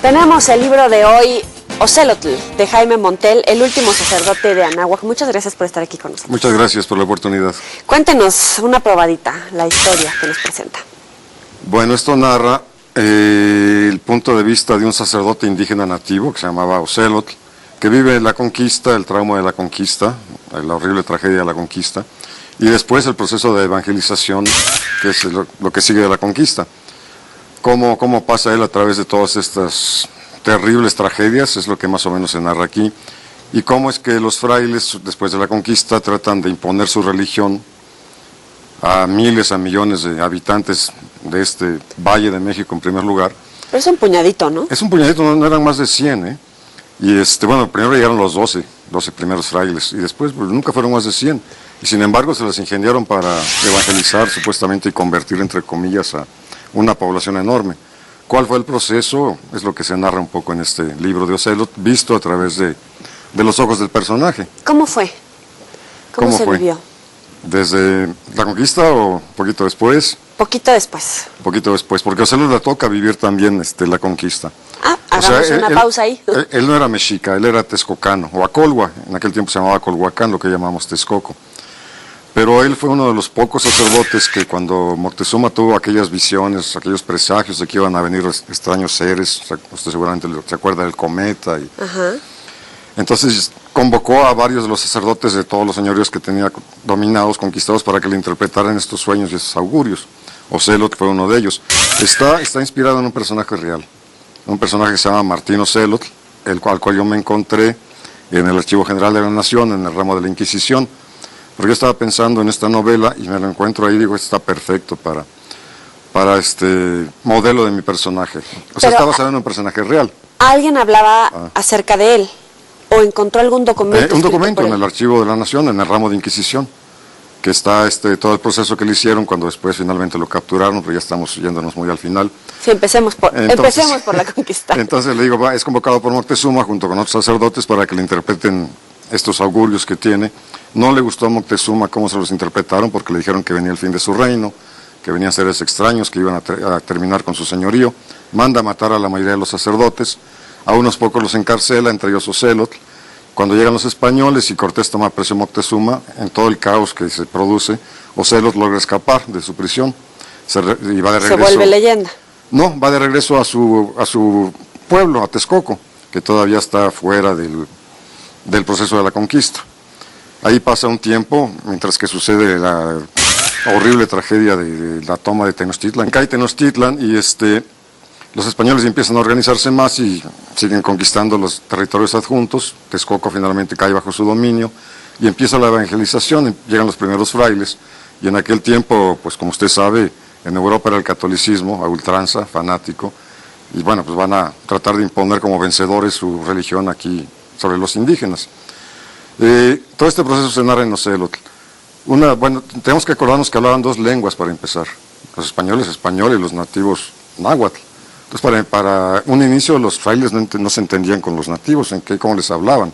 Tenemos el libro de hoy, Ocelotl, de Jaime Montel, el último sacerdote de Anáhuac. Muchas gracias por estar aquí con nosotros. Muchas gracias por la oportunidad. Cuéntenos una probadita, la historia que nos presenta. Bueno, esto narra el punto de vista de un sacerdote indígena nativo que se llamaba Ocelotl, que vive la conquista, el trauma de la conquista, la horrible tragedia de la conquista, y después el proceso de evangelización, que es lo que sigue de la conquista. Cómo pasa él a través de todas estas terribles tragedias, es lo que más o menos se narra aquí, y cómo es que los frailes, después de la conquista, tratan de imponer su religión a miles, a millones de habitantes de este Valle de México en primer lugar. Pero es un puñadito, ¿no? Es un puñadito, no eran más de 100, ¿eh? Y bueno, primero llegaron los 12 primeros frailes, y después pues, nunca fueron más de 100. Y sin embargo se las ingeniaron para evangelizar supuestamente y convertir, entre comillas, a una población enorme. ¿Cuál fue el proceso? Es lo que se narra un poco en este libro de Ocelotl, visto a través de los ojos del personaje. ¿Cómo fue? ¿Cómo se vivió? ¿Desde la conquista o un poquito después? Poquito después. Poquito después, porque a Ocelotl le toca vivir también la conquista. Hagamos una pausa ahí. Él no era mexica, él era texcocano, o acolhua, en aquel tiempo se llamaba Acolhuacán, lo que llamamos Texcoco. Pero él fue uno de los pocos sacerdotes que cuando Moctezuma tuvo aquellas visiones, aquellos presagios de que iban a venir extraños seres, usted seguramente se acuerda del cometa. Entonces convocó a varios de los sacerdotes de todos los señoríos que tenía dominados, conquistados, para que le interpretaran estos sueños y estos augurios. Ocelotl fue uno de ellos. Está inspirado en un personaje real, un personaje que se llama Martín Ocelotl, al cual yo me encontré en el Archivo General de la Nación, en el ramo de la Inquisición. Porque yo estaba pensando en esta novela y me lo encuentro ahí y digo, está perfecto para este modelo de mi personaje. O sea, está basado en un personaje real. ¿Alguien hablaba acerca de él? ¿O encontró algún documento? Un documento en el Archivo de la Nación, en el ramo de Inquisición, que está todo el proceso que le hicieron cuando después finalmente lo capturaron, pero ya estamos yéndonos muy al final. Sí, empecemos por la conquista. Entonces le digo, es convocado por Moctezuma junto con otros sacerdotes para que le interpreten estos augurios que tiene. No le gustó a Moctezuma cómo se los interpretaron, porque le dijeron que venía el fin de su reino, que venían seres extraños que iban a terminar con su señorío. Manda a matar a la mayoría de los sacerdotes, a unos pocos los encarcela, entre ellos Ocelotl. Cuando llegan los españoles y Cortés toma preso a Moctezuma, en todo el caos que se produce, Ocelotl logra escapar de su prisión y va de regreso. ¿Se vuelve leyenda? No, va de regreso a su pueblo, a Texcoco, que todavía está fuera del proceso de la conquista. Ahí pasa un tiempo, mientras que sucede la horrible tragedia de la toma de Tenochtitlan. Cae Tenochtitlan y los españoles empiezan a organizarse más y siguen conquistando los territorios adjuntos. Texcoco finalmente cae bajo su dominio y empieza la evangelización, llegan los primeros frailes. Y en aquel tiempo, pues como usted sabe, en Europa era el catolicismo a ultranza, fanático, y bueno, pues van a tratar de imponer como vencedores su religión aquí sobre los indígenas. Todo este proceso se narra en Ocelotl. Bueno, tenemos que acordarnos que hablaban dos lenguas para empezar, los españoles español y los nativos náhuatl. Entonces para un inicio los frailes no se entendían con los nativos, cómo les hablaban.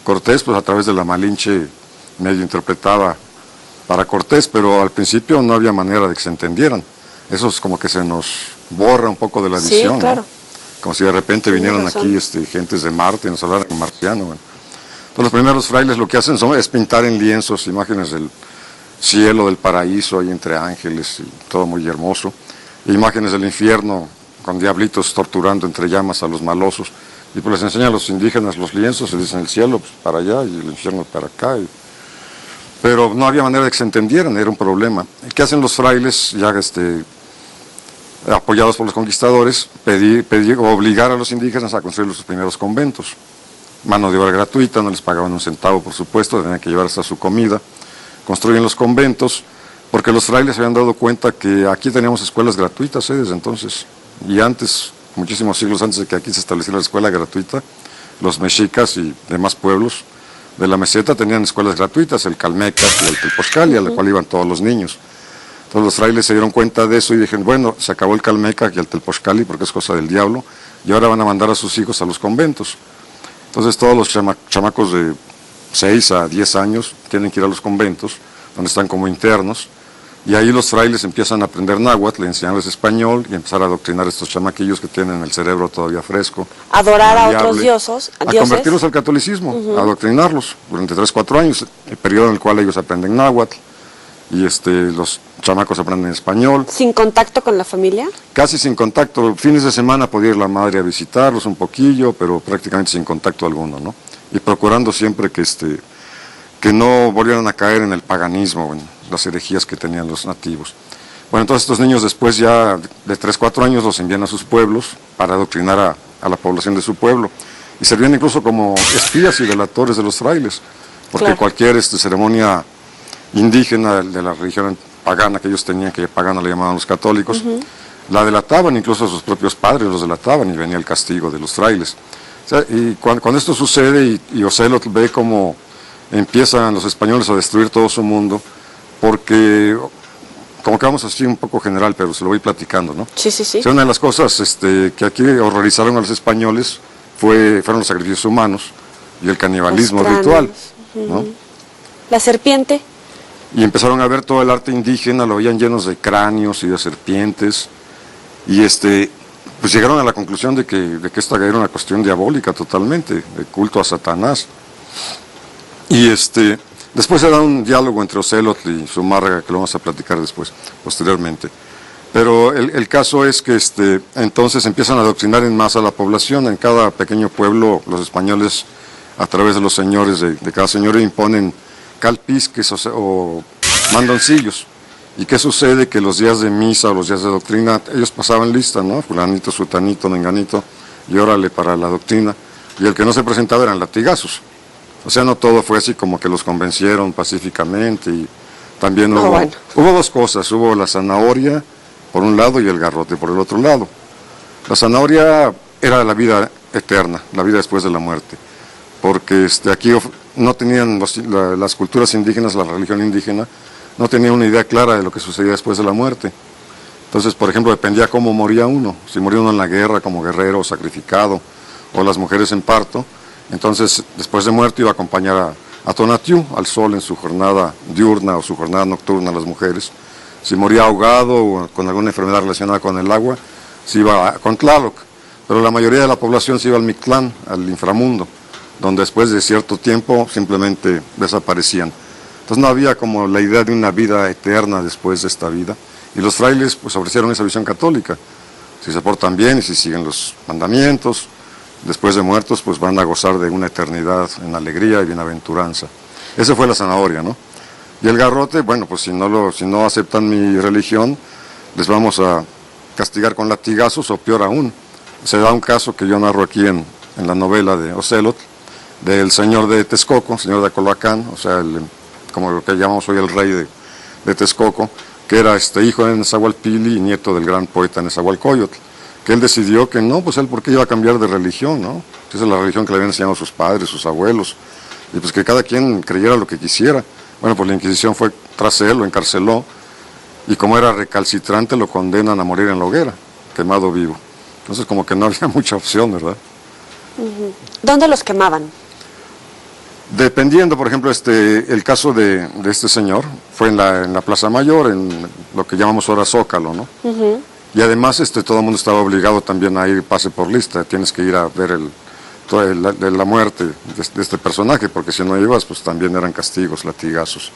Cortés pues a través de la Malinche medio interpretaba para Cortés, pero al principio no había manera de que se entendieran. Eso es como que se nos borra un poco de la visión, sí, claro. ¿no? Como si de repente vinieran aquí gentes de Marte y nos hablaran en marciano. Bueno. Entonces los primeros frailes lo que hacen es pintar en lienzos imágenes del cielo, del paraíso, ahí entre ángeles, y todo muy hermoso. Imágenes del infierno, con diablitos torturando entre llamas a los malosos. Y pues les enseñan a los indígenas los lienzos, y dicen el cielo pues, para allá y el infierno para acá. Pero no había manera de que se entendieran, era un problema. ¿Qué hacen los frailes, ya apoyados por los conquistadores? Obligar a los indígenas a construir sus primeros conventos. Mano de obra gratuita, no les pagaban un centavo, por supuesto, tenían que llevar hasta su comida. Construyen los conventos, porque los frailes se habían dado cuenta que aquí teníamos escuelas gratuitas desde entonces. Y antes, muchísimos siglos antes de que aquí se estableciera la escuela gratuita, los mexicas y demás pueblos de la meseta tenían escuelas gratuitas, el Calmecas y el Telposcali, a la cual iban todos los niños. Entonces los frailes se dieron cuenta de eso y dijeron, bueno, se acabó el Calmeca y el Telposcali porque es cosa del diablo, y ahora van a mandar a sus hijos a los conventos. Entonces todos los chamacos de 6 a 10 años tienen que ir a los conventos, donde están como internos, Y ahí los frailes empiezan a aprender náhuatl, enseñarles español y empezar a adoctrinar a estos chamaquillos que tienen el cerebro todavía fresco. Adorar a maleable, otros dioses. a convertirlos al catolicismo, a adoctrinarlos durante 3, 4 años, el periodo en el cual ellos aprenden náhuatl y los chamacos aprenden español. ¿Sin contacto con la familia? Casi sin contacto, fines de semana podía ir la madre a visitarlos un poquillo, pero prácticamente sin contacto alguno, ¿no? Y procurando siempre que no volvieran a caer en el paganismo, en las herejías que tenían los nativos. Bueno, entonces estos niños después ya de 3, 4 años los envían a sus pueblos para adoctrinar a la población de su pueblo. Y servían incluso como espías y delatores de los frailes, porque Claro. cualquier ceremonia indígena de la religión pagana que ellos tenían, que pagana le llamaban los católicos, la delataban, incluso a sus propios padres los delataban y venía el castigo de los frailes. O sea, y cuando esto sucede y Ocelot ve cómo empiezan los españoles a destruir todo su mundo, porque, como que vamos así un poco general, pero se lo voy platicando, ¿no? Sí, sí, sí. O sea, una de las cosas que aquí horrorizaron a los españoles fueron los sacrificios humanos y el canibalismo Los ritual, cráneos. ¿no? La serpiente. Y empezaron a ver todo el arte indígena, lo veían llenos de cráneos y de serpientes, y pues llegaron a la conclusión de que esta era una cuestión diabólica totalmente, de culto a Satanás. Y después se da un diálogo entre Ocelot y Zumárraga, que lo vamos a platicar después, posteriormente. Pero el caso es que entonces empiezan a adoctrinar en masa a la población. En cada pequeño pueblo los españoles, a través de los señores de cada señor, imponen calpisques o mandoncillos. ¿Y qué sucede? Que los días de misa o los días de doctrina, ellos pasaban lista, ¿no? Fulanito, sutanito, menganito, y órale para la doctrina. Y el que no se presentaba eran latigazos. O sea, no todo fue así como que los convencieron pacíficamente. Y también hubo dos cosas, hubo la zanahoria por un lado y el garrote por el otro lado. La zanahoria era la vida eterna, la vida después de la muerte. Porque aquí no tenían las culturas indígenas, la religión indígena, no tenía una idea clara de lo que sucedía después de la muerte. Entonces, por ejemplo, dependía cómo moría uno. Si moría uno en la guerra como guerrero o sacrificado, o las mujeres en parto, entonces después de muerto iba a acompañar a Tonatiuh, al sol en su jornada diurna o su jornada nocturna, las mujeres. Si moría ahogado o con alguna enfermedad relacionada con el agua, se iba con Tlaloc. Pero la mayoría de la población se iba al Mictlán, al inframundo, donde después de cierto tiempo simplemente desaparecían. Entonces no había como la idea de una vida eterna después de esta vida. Y los frailes pues ofrecieron esa visión católica. Si se portan bien y si siguen los mandamientos, después de muertos pues van a gozar de una eternidad en alegría y bienaventuranza. Esa fue la zanahoria, ¿no? Y el garrote, bueno, pues si no aceptan mi religión, les vamos a castigar con latigazos o peor aún. Se da un caso que yo narro aquí en la novela de Ocelot, del señor de Texcoco, señor de Acoloacán, o sea, como lo que llamamos hoy el rey de Texcoco, que era hijo de Nezahualpili y nieto del gran poeta Nezahualcóyotl, que él decidió que no, pues él por qué iba a cambiar de religión, ¿no? Esa es la religión que le habían enseñado sus padres, sus abuelos, y pues que cada quien creyera lo que quisiera. Bueno, pues la Inquisición fue tras él, lo encarceló, y como era recalcitrante lo condenan a morir en la hoguera, quemado vivo. Entonces como que no había mucha opción, ¿verdad? ¿Dónde los quemaban? Dependiendo, por ejemplo, el caso de este señor fue en la Plaza Mayor, en lo que llamamos ahora Zócalo, ¿no? Y además todo el mundo estaba obligado también a ir pase por lista, tienes que ir a ver la muerte de este personaje, porque si no ibas, pues también eran castigos, latigazos.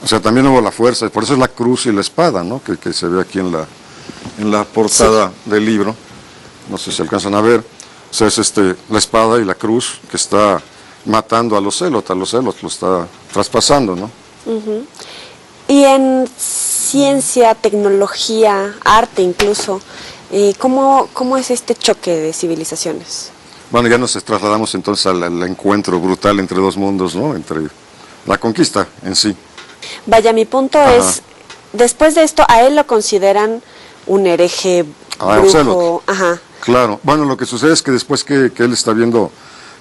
O sea, también hubo la fuerza, por eso es la cruz y la espada, ¿no? Que se ve aquí en la portada del libro, no sé si alcanzan a ver, o sea, es la espada y la cruz que está matando a los Ocelot lo está traspasando, ¿no? Y en ciencia, tecnología, arte incluso, ¿cómo es este choque de civilizaciones? Bueno, ya nos trasladamos entonces al encuentro brutal entre dos mundos, ¿no? Entre la conquista en sí. Vaya, mi punto es, después de esto, a él lo consideran un hereje, brujo. Ocelot. Ajá. Claro, bueno, lo que sucede es que después que él está viendo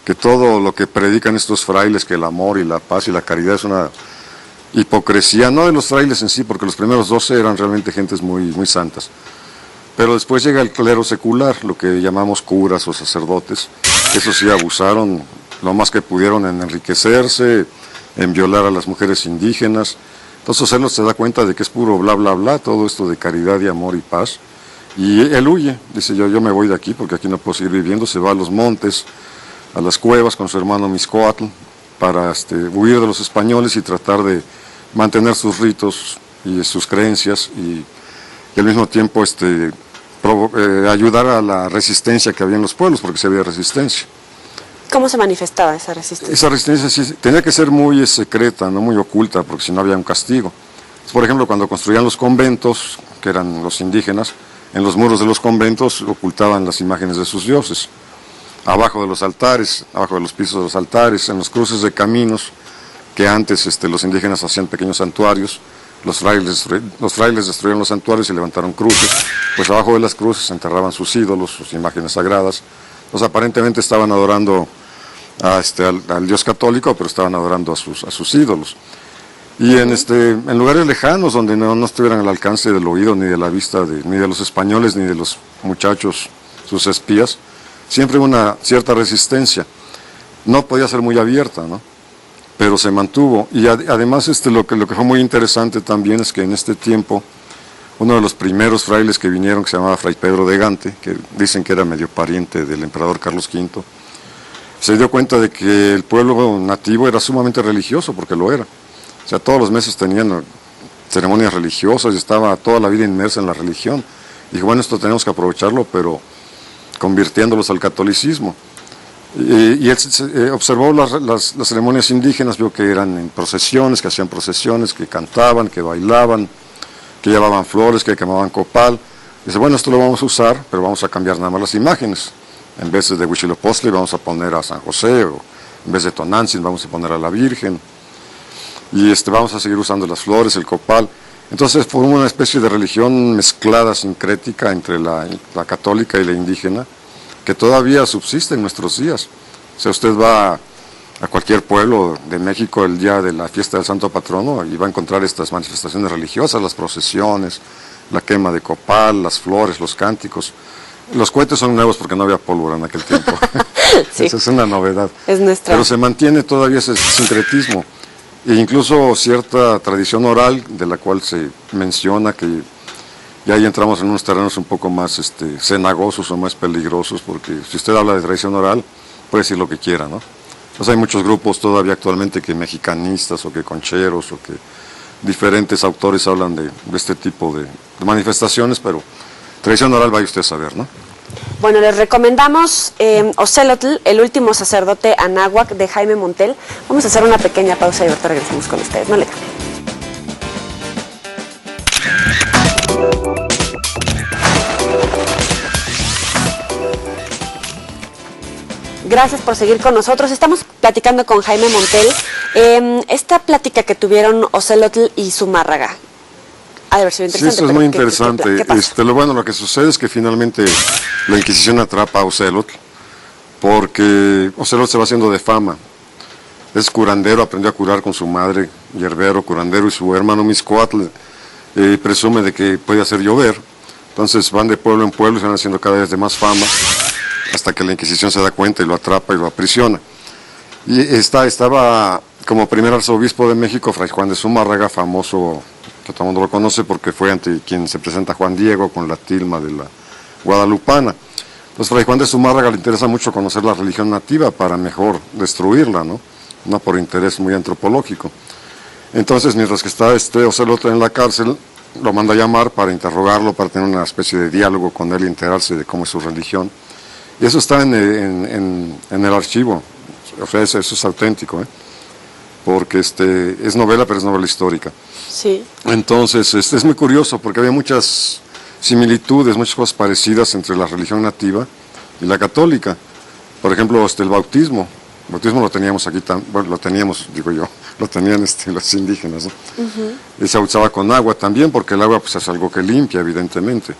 que todo lo que predican estos frailes, que el amor y la paz y la caridad es una hipocresía, no de los frailes en sí, porque los primeros 12 eran realmente gentes muy, muy santas, pero después llega el clero secular, lo que llamamos curas o sacerdotes, eso sí abusaron lo más que pudieron en enriquecerse, en violar a las mujeres indígenas, Entonces Ocelot se da cuenta de que es puro bla, bla, bla, todo esto de caridad y amor y paz. Y él huye, dice yo me voy de aquí porque aquí no puedo seguir viviendo. Se va a los montes, a las cuevas con su hermano Mixcoatl para huir de los españoles y tratar de mantener sus ritos y sus creencias y al mismo tiempo ayudar a la resistencia que había en los pueblos, porque sí había resistencia. ¿Cómo se manifestaba esa resistencia? Esa resistencia sí, tenía que ser muy secreta, no muy oculta, porque si no había un castigo. Por ejemplo, cuando construían los conventos, que eran los indígenas, en los muros de los conventos ocultaban las imágenes de sus dioses. Abajo de los altares, abajo de los pisos de los altares, en los cruces de caminos, que antes los indígenas hacían pequeños santuarios, los frailes destruían los santuarios y levantaron cruces, pues abajo de las cruces se enterraban sus ídolos, sus imágenes sagradas. Entonces aparentemente estaban adorando al Dios católico, pero estaban adorando a sus ídolos. Y en lugares lejanos donde no estuvieran al alcance del oído ni de la vista ni de los españoles ni de los muchachos, sus espías, siempre hubo una cierta resistencia. No podía ser muy abierta, ¿no? Pero se mantuvo. Y además lo que fue muy interesante también es que en este tiempo uno de los primeros frailes que vinieron, que se llamaba Fray Pedro de Gante, que dicen que era medio pariente del emperador Carlos V, se dio cuenta de que el pueblo nativo era sumamente religioso, porque lo era. O sea, todos los meses tenían ceremonias religiosas y estaba toda la vida inmersa en la religión. Dijo, bueno, esto tenemos que aprovecharlo, pero convirtiéndolos al catolicismo. Y él observó las ceremonias indígenas, vio que eran en procesiones, que hacían procesiones, que cantaban, que bailaban, que llevaban flores, que quemaban copal. Dice, bueno, esto lo vamos a usar, pero vamos a cambiar nada más las imágenes. En vez de Huitzilopochtli vamos a poner a San José, o en vez de Tonantzin vamos a poner a la Virgen. Y vamos a seguir usando las flores, el copal. Entonces formó una especie de religión mezclada, sincrética, entre la católica y la indígena, que todavía subsiste en nuestros días. O sea, usted va a cualquier pueblo de México el día de la fiesta del Santo Patrono y va a encontrar estas manifestaciones religiosas, las procesiones, la quema de copal, las flores, los cánticos. Los cohetes son nuevos porque no había pólvora en aquel tiempo. Sí. Esa es una novedad. Es nuestra. Pero se mantiene todavía ese sincretismo. E incluso cierta tradición oral de la cual se menciona que ya ahí entramos en unos terrenos un poco más cenagosos o más peligrosos, porque si usted habla de tradición oral, puede decir lo que quiera, ¿no? Entonces hay muchos grupos todavía actualmente que mexicanistas o que concheros o que diferentes autores hablan de este tipo de manifestaciones, pero tradición oral vaya usted a saber, ¿no? Bueno, les recomendamos Ocelotl, el último sacerdote anáhuac de Jaime Montel. Vamos a hacer una pequeña pausa y ahorita regresamos con ustedes. No le cambien. Gracias por seguir con nosotros. Estamos platicando con Jaime Montel. Esta plática que tuvieron Ocelotl y Zumárraga. Ha de haber sido interesante. Sí, esto es muy interesante. Lo que sucede es que finalmente la Inquisición atrapa a Ocelotl, porque Ocelotl se va haciendo de fama. Es curandero, aprendió a curar con su madre, hierbero, curandero, y su hermano Mixcoatl presume de que puede hacer llover. Entonces van de pueblo en pueblo y se van haciendo cada vez de más fama, hasta que la Inquisición se da cuenta y lo atrapa y lo aprisiona. Y estaba como primer arzobispo de México Fray Juan de Zumárraga, famoso, que todo el mundo lo conoce porque fue ante quien se presenta Juan Diego con la tilma de la guadalupana. Entonces Fray Juan de Zumárraga le interesa mucho conocer la religión nativa para mejor destruirla, ¿no? No por interés muy antropológico. Entonces, mientras que está Ocelotl en la cárcel, lo manda a llamar para interrogarlo, para tener una especie de diálogo con él y enterarse de cómo es su religión. Y eso está en el archivo, o sea, eso es auténtico, porque es novela, pero es novela histórica. Sí. Entonces, es muy curioso, porque había muchas similitudes, muchas cosas parecidas entre la religión nativa y la católica. Por ejemplo, el bautismo. El bautismo lo teníamos aquí, bueno, lo teníamos, digo yo, lo tenían los indígenas, ¿no? Y se bautizaba con agua también, porque el agua pues, es algo que limpia, evidentemente.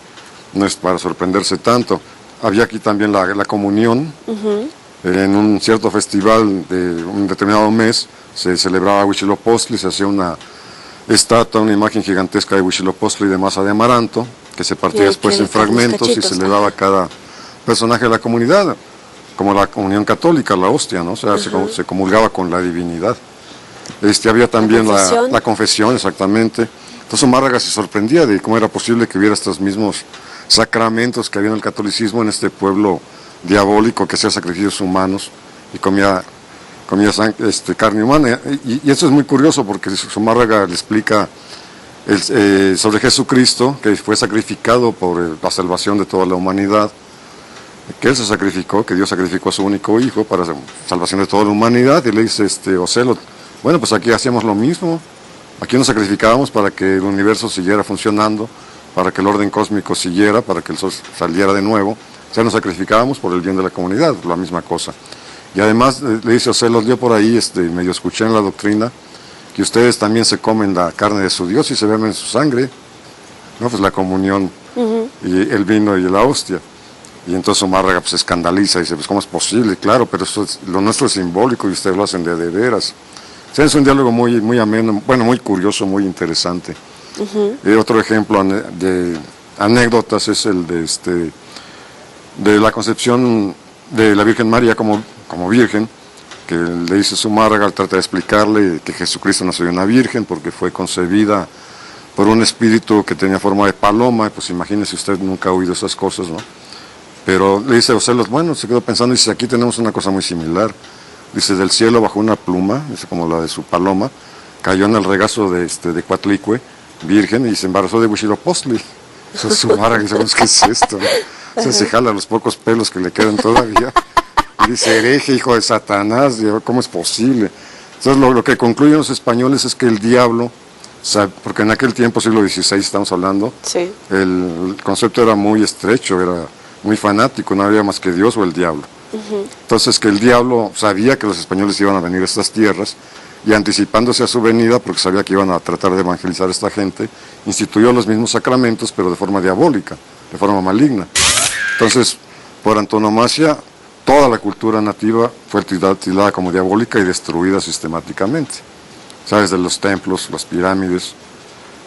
No es para sorprenderse tanto. Había aquí también la comunión. En un cierto festival de un determinado mes se celebraba Huitzilopochtli, se hacía una estatua, una imagen gigantesca de Huitzilopochtli de masa de amaranto, que se partía después en fragmentos y se le daba a cada personaje de la comunidad, como la comunión católica, la hostia, ¿no? O sea, se comulgaba con la divinidad. Había también confesión. la confesión, exactamente. Entonces Zumárraga se sorprendía de cómo era posible que hubiera estos mismos sacramentos que había en el catolicismo en este pueblo diabólico que hacía sacrificios humanos y comía carne humana. Y eso es muy curioso porque Zumárraga le explica sobre Jesucristo, que fue sacrificado por la salvación de toda la humanidad, que Él se sacrificó, que Dios sacrificó a su único hijo para la salvación de toda la humanidad, y le dice Ocelot, bueno, pues aquí hacíamos lo mismo, aquí nos sacrificábamos para que el universo siguiera funcionando, para que el orden cósmico siguiera, para que el sol saliera de nuevo, o sea, nos sacrificábamos por el bien de la comunidad, la misma cosa. Y además le dice Ocelot, yo por ahí medio escuché en la doctrina, que ustedes también se comen la carne de su Dios y se beben su sangre, ¿no? Pues la comunión, y el vino y la hostia. Y entonces Zumárraga pues, se escandaliza y dice, pues ¿cómo es posible? Claro, pero lo nuestro es simbólico y ustedes lo hacen de veras. O sea, es un diálogo muy, muy ameno, bueno, muy curioso, muy interesante. Otro ejemplo de anécdotas es el de la concepción de la Virgen María como virgen, que le dice Zumárraga, trata de explicarle que Jesucristo no soy una virgen porque fue concebida por un espíritu que tenía forma de paloma, pues imagínese usted, nunca ha oído esas cosas, ¿no? Pero le dice Ocelot, bueno, se quedó pensando y dice, aquí tenemos una cosa muy similar. Dice, del cielo bajó una pluma, dice, como la de su paloma, cayó en el regazo de Coatlicue, virgen, y se embarazó de Huitzilopochtli. Entonces Zumárraga dice, ¿qué es esto? O sea, se jala los pocos pelos que le quedan todavía. Y dice, hereje, hijo de Satanás, ¿cómo es posible? Entonces lo que concluyen los españoles es que el diablo, porque en aquel tiempo, siglo XVI estamos hablando, sí, el concepto era muy estrecho, era muy fanático, no había más que Dios o el diablo. Entonces que el diablo sabía que los españoles iban a venir a estas tierras y anticipándose a su venida, porque sabía que iban a tratar de evangelizar a esta gente, instituyó los mismos sacramentos, pero de forma diabólica, de forma maligna. Entonces, por antonomasia, toda la cultura nativa fue tildada como diabólica y destruida sistemáticamente. ¿Sabes? De los templos, las pirámides,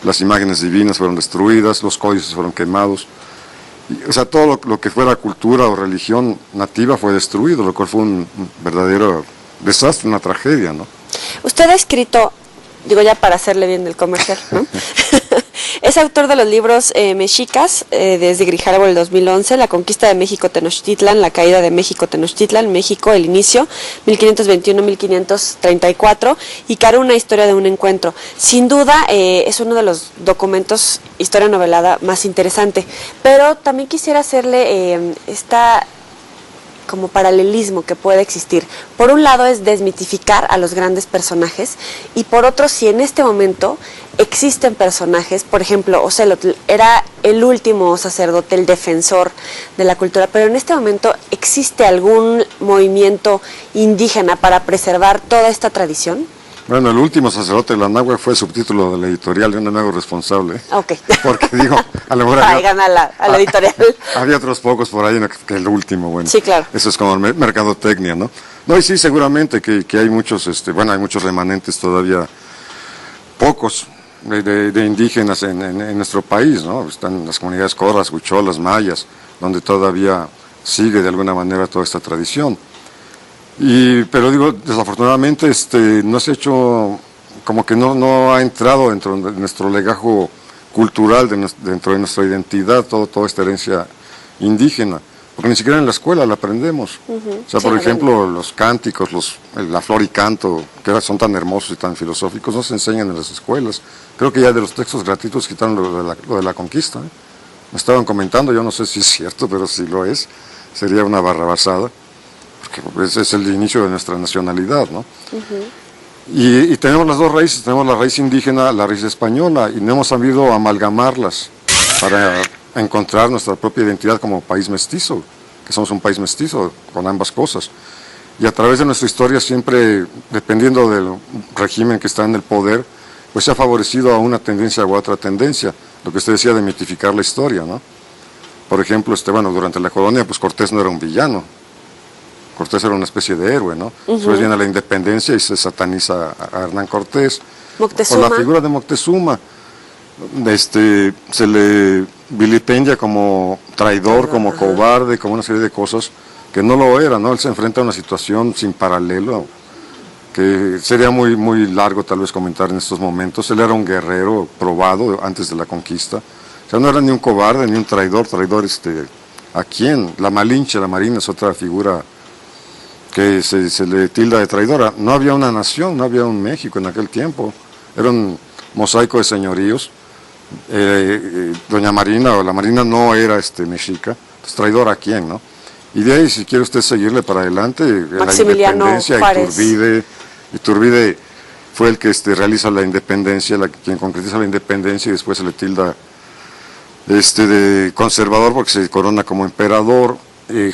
las imágenes divinas fueron destruidas, los códices fueron quemados. O sea, todo lo que fuera cultura o religión nativa fue destruido, lo cual fue un verdadero desastre, una tragedia, ¿no? Usted ha escrito, digo ya para hacerle bien el comercial, ¿no? Es autor de los libros Mexicas, desde Grijalbo del 2011, La conquista de México Tenochtitlan, La caída de México Tenochtitlan, México, el inicio, 1521-1534, y Caru, una historia de un encuentro. Sin duda es uno de los documentos, historia novelada, más interesante, pero también quisiera hacerle esta como paralelismo que puede existir. Por un lado es desmitificar a los grandes personajes y por otro, si en este momento existen personajes, por ejemplo, Ocelotl era el último sacerdote, el defensor de la cultura, pero en este momento ¿existe algún movimiento indígena para preservar toda esta tradición? Bueno, el último sacerdote de la náhuatl fue el subtítulo de la editorial, yo no me hago responsable. Ok. Porque digo, a lo mejor Traigan a la editorial. Había otros pocos por ahí que el último, bueno. Sí, claro. Eso es como mercadotecnia, ¿no? No, y sí, seguramente que hay muchos, hay muchos remanentes todavía, pocos, de indígenas en nuestro país, ¿no? Están las comunidades corras, huicholas, mayas, donde todavía sigue de alguna manera toda esta tradición. Pero digo, desafortunadamente no se ha hecho, como que no ha entrado dentro de nuestro legajo cultural, dentro de nuestra identidad, toda esta herencia indígena, porque ni siquiera en la escuela la aprendemos. O sea, por ejemplo, los cánticos, la flor y canto, que son tan hermosos y tan filosóficos, no se enseñan en las escuelas. Creo que ya de los textos gratuitos quitaron lo de la conquista. Me estaban comentando, yo no sé si es cierto, pero si lo es, sería una barrabasada. Porque ese es el inicio de nuestra nacionalidad, ¿no? Y tenemos las dos raíces, tenemos la raíz indígena, la raíz española, y no hemos sabido amalgamarlas para encontrar nuestra propia identidad como país mestizo, que somos un país mestizo con ambas cosas. Y a través de nuestra historia siempre, dependiendo del régimen que está en el poder, pues se ha favorecido a una tendencia u otra tendencia, lo que usted decía de mitificar la historia, ¿no? Por ejemplo, durante la colonia, pues Cortés no era un villano. Cortés era una especie de héroe, ¿no? Después viene la independencia y se sataniza a Hernán Cortés. Moctezuma. O la figura de Moctezuma. Se le vilipendia como traidor, como cobarde, como una serie de cosas que no lo era, ¿no? Él se enfrenta a una situación sin paralelo, que sería muy largo tal vez comentar en estos momentos. Él era un guerrero probado antes de la conquista. O sea, no era ni un cobarde ni un traidor. Traidor, ¿a quién? La Malinche, la Marina, es otra figura que se le tilda de traidora. No había una nación, no había un México en aquel tiempo. Era un mosaico de señoríos. Doña Marina o la Marina no era mexica. Entonces, traidor a quién, ¿no? Y de ahí, si quiere usted seguirle para adelante, Maximiliano la independencia, Juárez. Iturbide fue el que realiza la independencia, quien concretiza la independencia, y después se le tilda de conservador porque se corona como emperador.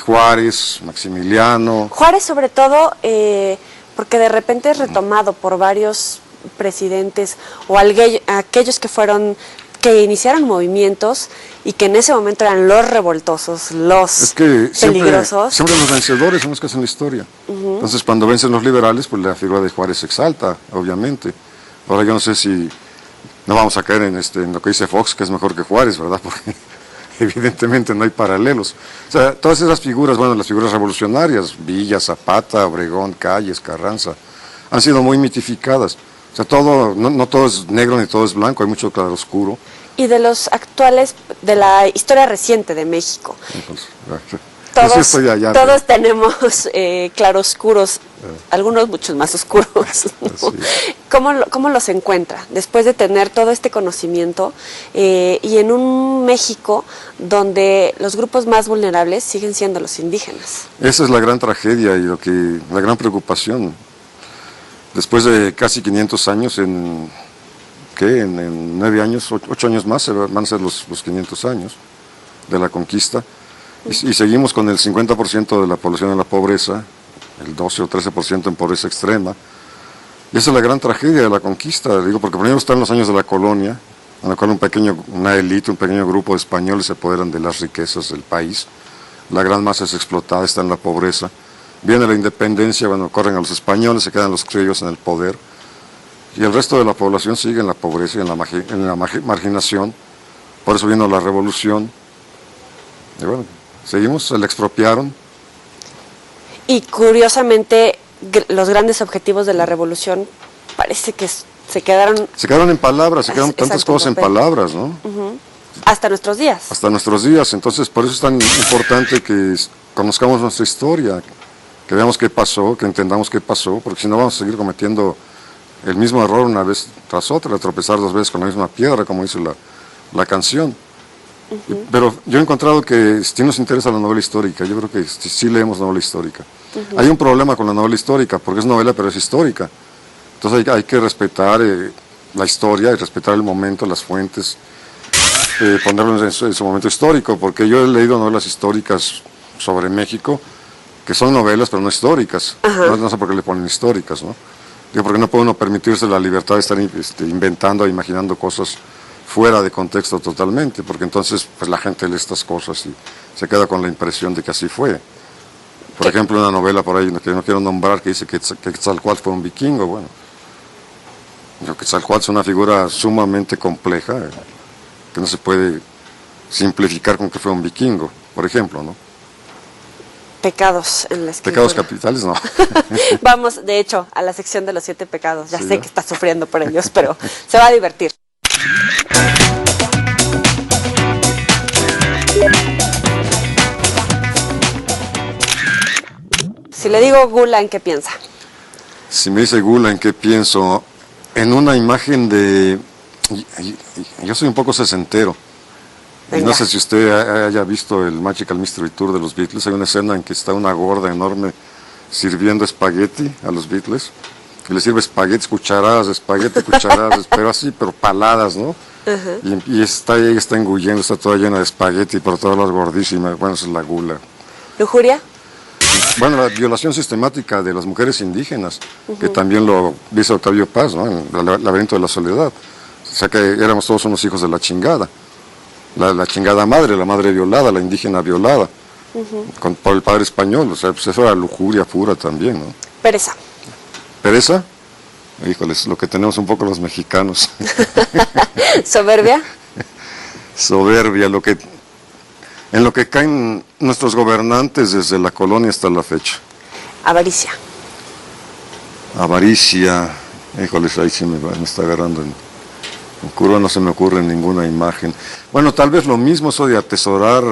Juárez, Maximiliano. Juárez sobre todo porque de repente es retomado por varios presidentes o aquellos que iniciaron movimientos y que en ese momento eran los revoltosos, los peligrosos. Siempre los vencedores son los que hacen la historia. Entonces, cuando vencen los liberales, pues la figura de Juárez se exalta, obviamente. Ahora yo no sé si no vamos a caer en lo que dice Fox, que es mejor que Juárez, ¿verdad? Porque evidentemente no hay paralelos. O sea, todas esas figuras, bueno, las figuras revolucionarias, Villa, Zapata, Obregón, Calles, Carranza, han sido muy mitificadas. O sea, no todo es negro ni todo es blanco, hay mucho claroscuro. Y de los actuales, de la historia reciente de México. Entonces, todos tenemos claroscuros, algunos muchos más oscuros, ¿no? ¿Cómo los encuentra después de tener todo este conocimiento y en un México donde los grupos más vulnerables siguen siendo los indígenas? Esa es la gran tragedia y la gran preocupación. Después de casi 500 años, en 9 años, 8 años más van a ser los 500 años de la conquista. Y seguimos con el 50% de la población en la pobreza, el 12 o 13% en pobreza extrema. Y esa es la gran tragedia de la conquista, digo, porque primero están los años de la colonia, en la cual una élite, un pequeño grupo de españoles se apoderan de las riquezas del país. La gran masa es explotada, está en la pobreza. Viene la independencia, bueno, corren a los españoles, se quedan los criollos en el poder. Y el resto de la población sigue en la pobreza y en la marginación. Por eso vino la revolución. Y bueno, seguimos, se le expropiaron. Y curiosamente, los grandes objetivos de la revolución parece que se quedaron... Se quedaron en palabras, se quedaron tantas cosas en palabras, ¿no? Hasta nuestros días. Hasta nuestros días, entonces por eso es tan importante que conozcamos nuestra historia, que veamos qué pasó, que entendamos qué pasó, porque si no vamos a seguir cometiendo el mismo error una vez tras otra, tropezar 2 veces con la misma piedra, como dice la canción. Pero yo he encontrado que si nos interesa la novela histórica, yo creo que sí leemos novela histórica. Hay un problema con la novela histórica, porque es novela pero es histórica. Entonces hay que respetar la historia y respetar el momento, las fuentes, ponerlo en su momento histórico, porque yo he leído novelas históricas sobre México, que son novelas pero no históricas. No sé por qué le ponen históricas, ¿no? Digo, porque no puede uno permitirse la libertad de estar inventando, imaginando cosas fuera de contexto totalmente, porque entonces pues la gente lee estas cosas y se queda con la impresión de que así fue. Por ejemplo, una novela por ahí que no quiero nombrar que dice que Quetzalcóatl fue un vikingo. Bueno, Quetzalcóatl es una figura sumamente compleja, que no se puede simplificar con que fue un vikingo, por ejemplo, ¿no? Pecados en la escritura. Pecados capitales, no. Vamos, de hecho, a la sección de los 7 pecados. Ya sé que está sufriendo por ellos, pero se va a divertir. Si le digo gula, ¿en qué piensa? Si me dice gula, ¿en qué pienso? En una imagen de... Yo soy un poco sesentero. Y no sé si usted haya visto el Magical Mystery Tour de los Beatles. Hay una escena en que está una gorda enorme sirviendo espagueti a los Beatles. Y le sirve espaguetis, cucharadas de espagueti, pero así, pero paladas, ¿no? Y ella está engullendo, está toda llena de espagueti, por todas las gordísimas. Bueno, esa es la gula. ¿Lujuria? Bueno, la violación sistemática de las mujeres indígenas, que también lo dice Octavio Paz, ¿no? En el laberinto de la soledad. O sea que éramos todos unos hijos de la chingada. La chingada madre, la madre violada, la indígena violada, por el padre español. O sea, pues eso era lujuria pura también, ¿no? Pereza. ¿Pereza? Híjoles, lo que tenemos un poco los mexicanos. ¿Soberbia? Soberbia, en lo que caen nuestros gobernantes desde la colonia hasta la fecha. Avaricia. avaricia, híjoles, ahí sí me está agarrando en curva, no se me ocurre ninguna imagen. Bueno, tal vez lo mismo, eso de atesorar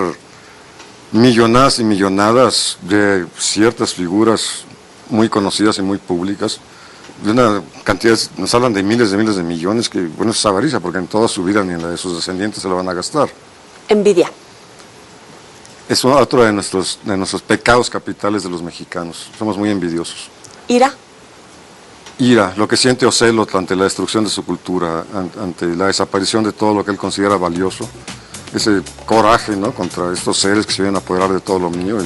millonadas y millonadas de ciertas figuras muy conocidas y muy públicas, de una cantidad, nos hablan de miles de millones, que bueno, es avaricia, porque en toda su vida ni en la de sus descendientes se lo van a gastar. Envidia. Es otro de nuestros pecados capitales de los mexicanos, somos muy envidiosos. Ira. Ira, lo que siente Ocelot ante la destrucción de su cultura, ante la desaparición de todo lo que él considera valioso, ese coraje, ¿no?, contra estos seres que se vienen a apoderar de todo lo mío,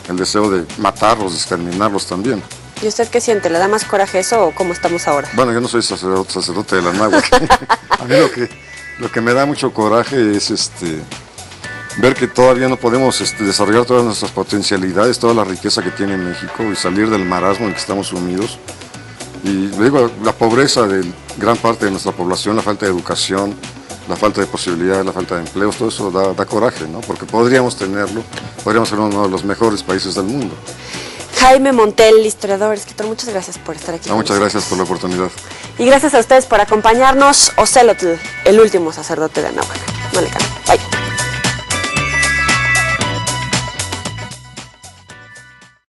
el deseo de matarlos, de exterminarlos también. ¿Y usted qué siente? ¿Le da más coraje eso o cómo estamos ahora? Bueno, yo no soy sacerdote de la náhuatl. A mí lo que me da mucho coraje es ver que todavía no podemos desarrollar todas nuestras potencialidades, toda la riqueza que tiene México y salir del marasmo en que estamos sumidos. Y le digo, la pobreza de gran parte de nuestra población, la falta de educación, la falta de posibilidades, la falta de empleos, todo eso da coraje, ¿no? Porque podríamos tenerlo, podríamos ser uno de los mejores países del mundo. Jaime Montel, historiador, escritor, muchas gracias por estar aquí. Muchas gracias por la oportunidad. Y gracias a ustedes por acompañarnos. Ocelotl, el último sacerdote de Náhuatl. No le cambie.